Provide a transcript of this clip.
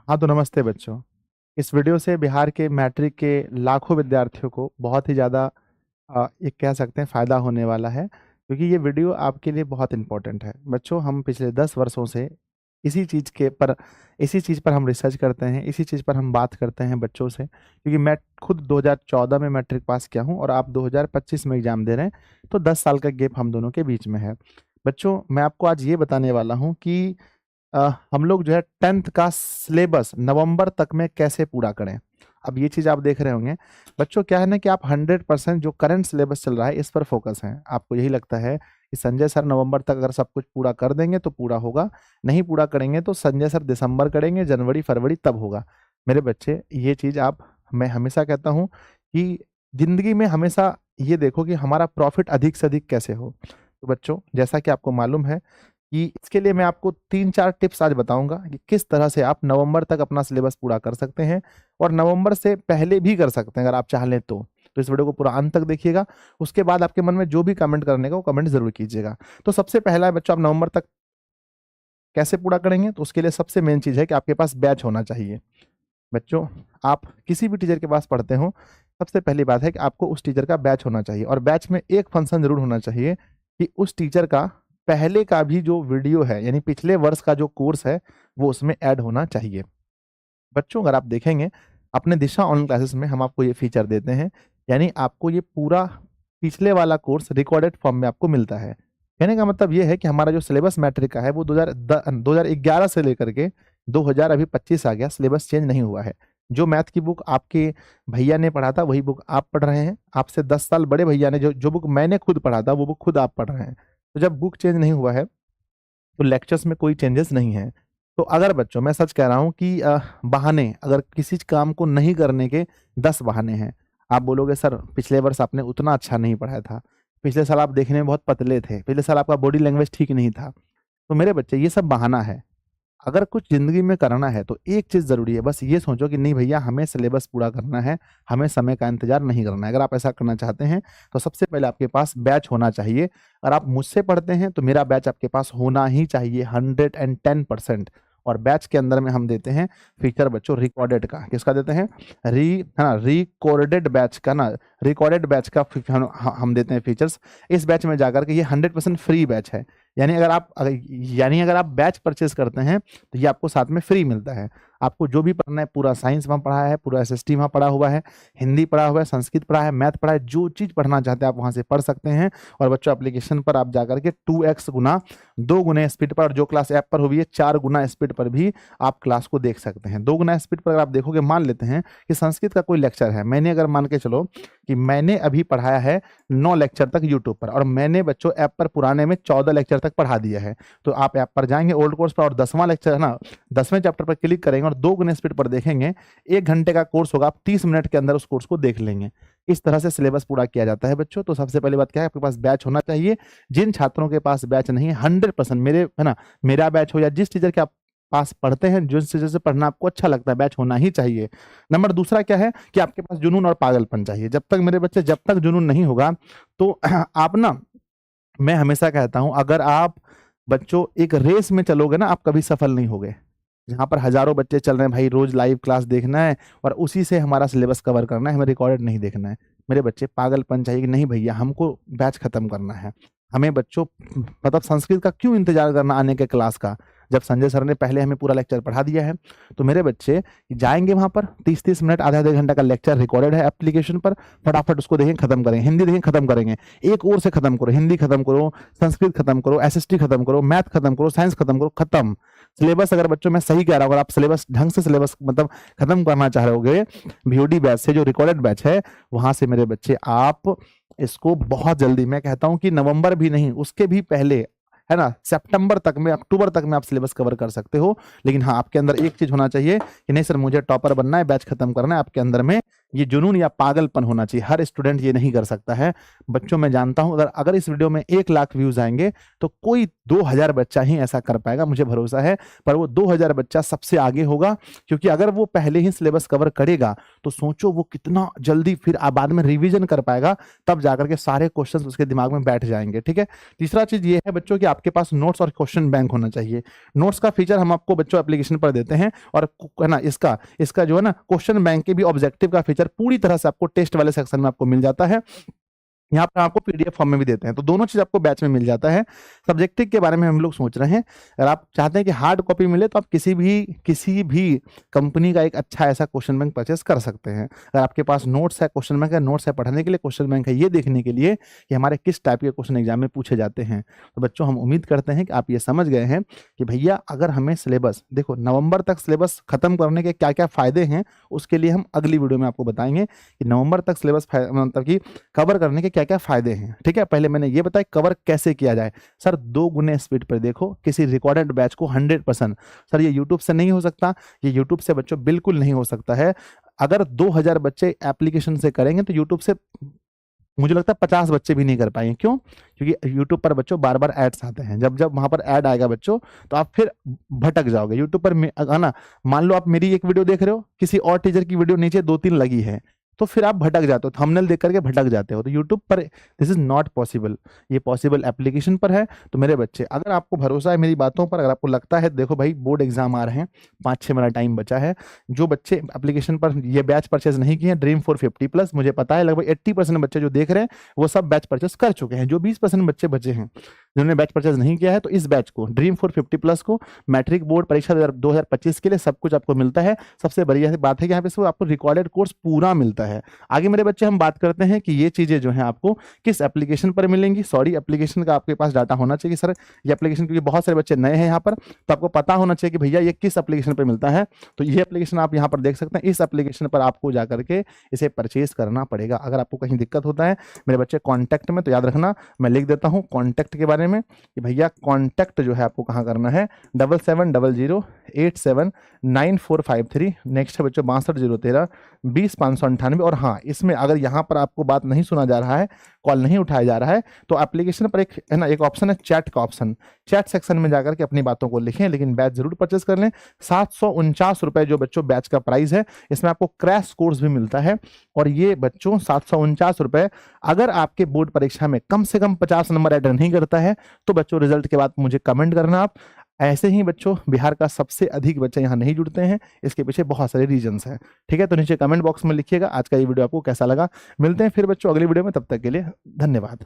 हाँ तो नमस्ते बच्चों। इस वीडियो से बिहार के मैट्रिक के लाखों विद्यार्थियों को बहुत ही ज़्यादा एक कह सकते हैं फ़ायदा होने वाला है, क्योंकि ये वीडियो आपके लिए बहुत इम्पोर्टेंट है। बच्चों, हम पिछले 10 वर्षों से इसी चीज़ के पर इसी चीज़ पर हम रिसर्च करते हैं, इसी चीज़ पर हम बात करते हैं बच्चों से, क्योंकि मैं खुद 2014 में मैट्रिक पास किया हूँ और आप 2025 में एग्ज़ाम दे रहे हैं, तो 10 साल का गैप हम दोनों के बीच में है। बच्चों, मैं आपको आज ये बताने वाला हूँ कि हम लोग जो है 10th का सिलेबस नवंबर तक में कैसे पूरा करें। अब ये चीज़ आप देख रहे होंगे बच्चों, क्या है ना कि आप 100% जो करंट सिलेबस चल रहा है इस पर फोकस है। आपको यही लगता है कि संजय सर नवंबर तक अगर सब कुछ पूरा कर देंगे तो पूरा होगा, नहीं पूरा करेंगे तो संजय सर दिसंबर करेंगे, जनवरी फरवरी तब होगा। मेरे बच्चे, ये चीज़ आप मैं हमेशा कहता हूँ कि जिंदगी में हमेशा ये देखो कि हमारा प्रॉफिट अधिक से अधिक कैसे हो। तो बच्चों, जैसा कि आपको मालूम है कि इसके लिए मैं आपको 3-4 टिप्स आज बताऊंगा कि किस तरह से आप नवंबर तक अपना सिलेबस पूरा कर सकते हैं और नवंबर से पहले भी कर सकते हैं अगर आप चाह लें तो इस वीडियो को पूरा अंत तक देखिएगा। उसके बाद आपके मन में जो भी कमेंट करने का वो कमेंट जरूर कीजिएगा। तो सबसे पहला है बच्चों, आप नवंबर तक कैसे पूरा करेंगे, तो उसके लिए सबसे मेन चीज़ है कि आपके पास बैच होना चाहिए। बच्चों, आप किसी भी टीचर के पास पढ़ते हो, सबसे पहली बात है कि आपको उस टीचर का बैच होना चाहिए और बैच में एक फंक्शन जरूर होना चाहिए कि उस टीचर का पहले का भी जो वीडियो है, यानी पिछले वर्ष का जो कोर्स है, वो उसमें ऐड होना चाहिए। बच्चों, अगर आप देखेंगे अपने दिशा ऑनलाइन क्लासेस में हम आपको ये फीचर देते हैं, यानी आपको ये पूरा पिछले वाला कोर्स रिकॉर्डेड फॉर्म में आपको मिलता है। कहने का मतलब ये है कि हमारा जो सिलेबस मैट्रिक का है वो 2011 से लेकर के 2000 अभी 25 आ गया, सिलेबस चेंज नहीं हुआ है। जो मैथ की बुक आपके भैया ने पढ़ा था वही बुक आप पढ़ रहे हैं, आपसे 10 साल बड़े भैया ने जो जो बुक मैंने खुद पढ़ा था वो बुक खुद आप पढ़ रहे हैं। तो जब बुक चेंज नहीं हुआ है तो लेक्चर्स में कोई चेंजेस नहीं है। तो अगर बच्चों, मैं सच कह रहा हूँ कि बहाने, अगर किसी काम को नहीं करने के 10 बहाने हैं। आप बोलोगे सर पिछले वर्ष आपने उतना अच्छा नहीं पढ़ाया था, पिछले साल आप देखने में बहुत पतले थे, पिछले साल आपका बॉडी लैंग्वेज ठीक नहीं था। तो मेरे बच्चे, ये सब बहाना है। अगर कुछ जिंदगी में करना है तो एक चीज जरूरी है, बस ये सोचो कि नहीं भैया, हमें सिलेबस पूरा करना है, हमें समय का इंतजार नहीं करना है। अगर आप ऐसा करना चाहते हैं तो सबसे पहले आपके पास बैच होना चाहिए। अगर आप मुझसे पढ़ते हैं तो मेरा बैच आपके पास होना ही चाहिए 110%। और बैच के अंदर में हम देते हैं फीचर बच्चों रिकॉर्डेड का। किसका देते हैं? है ना, रिकॉर्डेड बैच का ना, रिकॉर्डेड बैच का हम देते हैं फीचर्स। इस बैच में जाकर के ये 100% फ्री बैच है। यानी अगर आप बैच परचेज करते हैं तो ये आपको साथ में फ्री मिलता है। आपको जो भी पढ़ना है, पूरा साइंस वहाँ पढ़ा है, पूरा एसएसटी वहाँ पढ़ा हुआ है, हिंदी पढ़ा हुआ है, संस्कृत पढ़ा है, मैथ पढ़ा है, जो चीज़ पढ़ना चाहते हैं आप वहाँ से पढ़ सकते हैं। और बच्चों, एप्लीकेशन पर आप जाकर के 2x गुना 2 गुना स्पीड पर, और जो क्लास ऐप पर हुई है 4 गुना स्पीड पर भी आप क्लास को देख सकते हैं। 2 गुना स्पीड पर अगर आप देखोगे, मान लेते हैं कि संस्कृत का कोई लेक्चर है, मैंने अगर मान के चलो कि मैंने अभी पढ़ाया है 9 लेक्चर तक यूट्यूब पर, और मैंने बच्चों ऐप पर पुराने में 14 लेक्चर तक पढ़ा दिया है, तो आप ऐप पर जाएंगे ओल्ड कोर्स पर और 10वां लेक्चर है ना, 10वें चैप्टर पर क्लिक करेंगे और 2 गुना स्पीड पर देखेंगे। 1 घंटे का कोर्स होगा, आप 30 मिनट के अंदर उस कोर्स को देख लेंगे। इस तरह से सिलेबस पूरा किया जाता है बच्चों। तो सबसे पहली बात क्या है, आपके पास बैच होना चाहिए। जिन छात्रों के पास बैच नहीं है, 100% मेरे, है ना, मेरा बैच हो या जिस टीचर के आप पास पढ़ते हैं, जिस टीचर से पढ़ना आपको अच्छा लगता है, बैच होना ही चाहिए। नंबर दूसरा क्या है कि आपके पास जुनून और पागलपन चाहिए। जब तक मेरे बच्चे, जब तक जुनून नहीं होगा तो आप ना, मैं हमेशा कहता हूं, अगर आप बच्चों एक रेस में चलोगे ना, आप कभी सफल नहीं होगे। जहां पर हजारों बच्चे चल रहे हैं, भाई रोज लाइव क्लास देखना है और उसी से हमारा सिलेबस कवर करना है, हमें रिकॉर्डेड नहीं देखना है। मेरे बच्चे, पागलपन चाहिए कि नहीं भैया, हमको बैच खत्म करना है। हमें बच्चों, मतलब संस्कृत का क्यों इंतजार करना आने के क्लास का, जब संजय सर ने पहले हमें पूरा लेक्चर पढ़ा दिया है। तो मेरे बच्चे जाएंगे वहां पर, 30-30 मिनट, आधा आधा घंटा का लेक्चर रिकॉर्डेड है एप्लीकेशन पर, फटाफट उसको देखें, खत्म करेंगे। हिंदी देखें, खत्म करेंगे। एक और से खत्म करो, हिंदी खत्म करो, संस्कृत खत्म करो, एसएसटी खत्म करो, मैथ खत्म करो, साइंस खत्म करो, खत्म सिलेबस। अगर बच्चों, मैं सही कह रहा हूँ, अगर आप सिलेबस ढंग से सिलेबस मतलब खत्म करना चाह रहे होगे, बीओडी बैच से, जो रिकॉर्डेड बैच है, वहां से मेरे बच्चे आप इसको बहुत जल्दी, मैं कहता हूं कि नवंबर भी नहीं, उसके भी पहले, है ना, सितंबर तक में, अक्टूबर तक में आप सिलेबस कवर कर सकते हो। लेकिन हाँ, आपके अंदर एक चीज होना चाहिए कि नहीं सर, मुझे टॉपर बनना है, बैच खत्म करना है। आपके अंदर में ये जुनून या पागलपन होना चाहिए, हर स्टूडेंट ये नहीं कर सकता है। बच्चों मैं जानता हूं अगर इस वीडियो में 1 लाख व्यूज आएंगे तो कोई 2000 बच्चा ही ऐसा कर पाएगा, मुझे भरोसा है। पर वो 2000 बच्चा सबसे आगे होगा, क्योंकि अगर वो पहले ही सिलेबस कवर करेगा तो सोचो वो कितना जल्दी फिर बाद में रिवीजन कर पाएगा, तब जाकर के सारे क्वेश्चंस उसके दिमाग में बैठ जाएंगे। ठीक है, तीसरा चीज ये है बच्चों कि आपके पास नोट्स और क्वेश्चन बैंक होना चाहिए। नोट्स का फीचर हम आपको बच्चों एप्लीकेशन पर देते हैं, और है ना इसका जो है ना क्वेश्चन बैंक के भी ऑब्जेक्टिव का फीचर पूरी तरह से आपको टेस्ट वाले सेक्शन में आपको मिल जाता है। यहाँ पर आपको पीडीएफ फॉर्म में भी देते हैं, तो दोनों चीज आपको बैच में मिल जाता है। सब्जेक्टिव के बारे में हम लोग सोच रहे हैं, अगर आप चाहते हैं कि हार्ड कॉपी मिले तो आप किसी भी कंपनी का एक अच्छा ऐसा क्वेश्चन बैंक परचेस कर सकते हैं। अगर आपके पास नोट्स है, क्वेश्चन बैंक है, नोट्स है पढ़ने के लिए, क्वेश्चन बैंक है ये देखने के लिए कि हमारे किस टाइप के क्वेश्चन एग्जाम में पूछे जाते हैं। तो बच्चों हम उम्मीद करते हैं कि आप ये समझ गए हैं कि भैया अगर हमें सिलेबस, देखो नवंबर तक सिलेबस खत्म करने के क्या क्या फायदे हैं, उसके लिए हम अगली वीडियो में आपको बताएंगे कि नवंबर तक सिलेबस मतलब कि कवर करने के क्या क्या फायदे हैं। ठीक है, पहले मैंने ये बताया कवर कैसे किया जाए। सर 2 गुने स्पीड पर देखो किसी रिकॉर्डेड बैच को 100%। सर ये यूट्यूब से नहीं हो सकता, ये यूट्यूब से बच्चों बिल्कुल नहीं हो सकता है। अगर 2000 बच्चे एप्लीकेशन से करेंगे तो यूट्यूब से मुझे लगता है 50 बच्चे भी नहीं कर पाएंगे। क्यों? क्योंकि यूट्यूब पर बच्चों बार बार एड्स आते हैं, जब वहां पर ऐड आएगा बच्चों तो आप फिर भटक जाओगे। यूट्यूब पर है ना, मान लो आप मेरी एक वीडियो देख रहे हो, किसी और टीचर की वीडियो नीचे 2-3 लगी है, तो फिर आप भटक जाते हो, थंबनेल देख करके भटक जाते हो। तो यूट्यूब पर दिस इज नॉट पॉसिबल, ये पॉसिबल एप्लीकेशन पर है। तो मेरे बच्चे, अगर आपको भरोसा है मेरी बातों पर, अगर आपको लगता है, देखो भाई बोर्ड एग्जाम आ रहे हैं, 5-6 महीना टाइम बचा है, जो बच्चे एप्लीकेशन पर ये बैच परचेज नहीं किए हैं ड्रीम 450 प्लस, मुझे पता है लगभग 80% बच्चे जो देख रहे हैं वो सब बैच परचेज कर चुके हैं। जो 20% बच्चे बचे हैं जिन्होंने बैच परचेज नहीं किया है, तो इस बैच को ड्रीम 450 प्लस को मैट्रिक बोर्ड परीक्षा 2025 के लिए सब कुछ आपको मिलता है। सबसे बढ़िया बात है कि यहाँ पे आपको रिकॉर्डेड कोर्स पूरा मिलता है। आगे मेरे बच्चे हम बात करते हैं कि ये चीजें जो हैं आपको किस एप्लीकेशन पर मिलेंगी। सॉरी, एप्लीकेशन का आपके पास डाटा होना चाहिए सर, ये एप्लीकेशन, क्योंकि बहुत सारे बच्चे नए हैं यहाँ पर, तो आपको पता होना चाहिए कि भैया ये किस एप्लीकेशन पर मिलता है। तो ये एप्लीकेशन आप यहाँ पर देख सकते हैं, इस एप्लीकेशन पर आपको जाकर के इसे परचेज करना पड़ेगा। अगर आपको कहीं दिक्कत होता है मेरे बच्चे कॉन्टैक्ट में, तो याद रखना मैं लिख देता हूँ कॉन्टैक्ट के बारे में कि भैया कॉन्टैक्ट जो है आपको कहाँ करना है, 7700879453। नेक्स्ट है बच्चों 6203020598। और हाँ, इसमें अगर यहाँ पर आपको बात नहीं सुना जा रहा है, कॉल नहीं उठाया जा रहा है, तो एप्लीकेशन पर एक है ना, एक ऑप्शन है चैट का ऑप्शन, चैट सेक्शन में जाकर के अपनी बातों को लिखें, लेकिन बैच जरूर परचेस कर लें। 749 रुपए जो बच्चों बैच का प्राइस है, इसमें आपको क्रैश कोर्स भी मिलता है। और ये बच्चों 749 रुपए, अगर आपके बोर्ड परीक्षा में कम से कम 50 नंबर ऐड नहीं करता है तो बच्चों रिजल्ट के बाद मुझे कमेंट करना आप। ऐसे ही बच्चों बिहार का सबसे अधिक बच्चे यहाँ नहीं जुड़ते हैं, इसके पीछे बहुत सारे रीजंस हैं। ठीक है, तो नीचे कमेंट बॉक्स में लिखिएगा आज का ये वीडियो आपको कैसा लगा। मिलते हैं फिर बच्चों अगली वीडियो में, तब तक के लिए धन्यवाद।